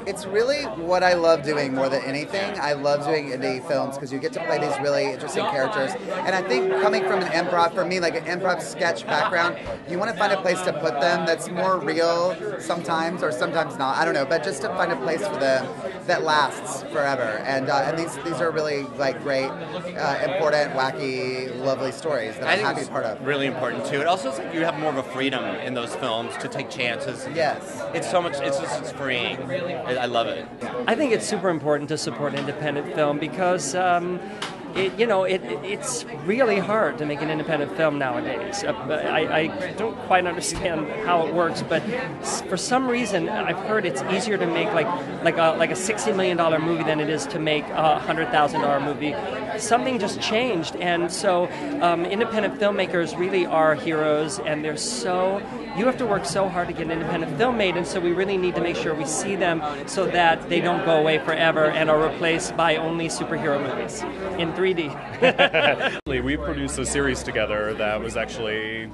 It's really what I love doing more than anything. I love doing indie films because you get to play these really interesting characters. And I think coming from an improv, for me, like an improv sketch background, you want to find a place to put them that's more real sometimes or sometimes not. I don't know, but just to find a place for them that lasts forever. And these are really like great, important, wacky, lovely stories that I'm happy to be part of. Really important too. It also is like you have more of a freedom in those films to take chances. Yes. It's so much. It's freeing. I love it. I think it's super important to support independent film because it's really hard to make an independent film nowadays. I don't quite understand how it works, but for some reason I've heard it's easier to make like a $60 million movie than it is to make a $100,000 movie. Something just changed, and so independent filmmakers really are heroes, and you have to work so hard to get an independent film made, and so we really need to make sure we see them so that they don't go away forever and are replaced by only superhero movies in 3D. We produced a series together that was actually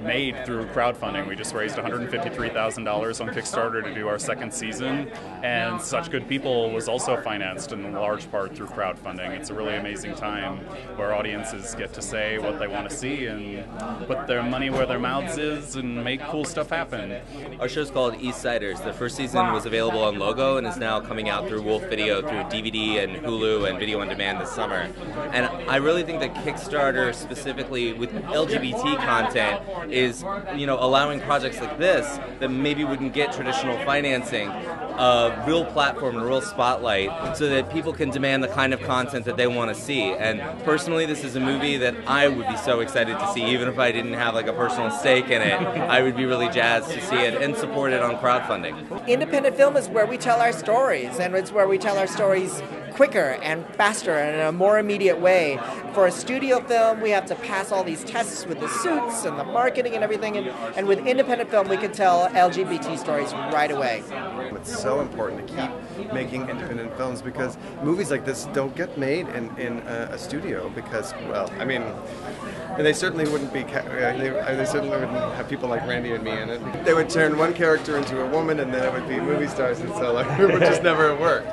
made through crowdfunding. We just raised $153,000 on Kickstarter to do our second season, and Such Good People was also financed in large part through crowdfunding. It's a really amazing time where audiences get to say what they want to see and put their money where their mouths is and make cool stuff happen. Our show's called East Siders. The first season was available on Logo and is now coming out through Wolf Video, through DVD and Hulu and Video on Demand this summer. And I really think that Kickstarter, specifically with LGBT content, is allowing projects like this that maybe wouldn't get traditional financing a real platform and a real spotlight so that people can demand the kind of content that they want to see. And personally, this is a movie that I would be so excited to see, even if I didn't have like a personal stake in it. I would be really jazzed to see it and support it on crowdfunding. Independent film is where we tell our stories, and it's where we tell our stories quicker and faster and in a more immediate way. For a studio film, we have to pass all these tests with the suits and the marketing and everything, and with independent film, we can tell LGBT stories right away. It's so important to keep making independent films because movies like this don't get made in a studio because, well, I mean, they certainly wouldn't be. They certainly wouldn't have people like Randy and me in it. They would turn one character into a woman, and then it would be movie stars, and so it would just never work.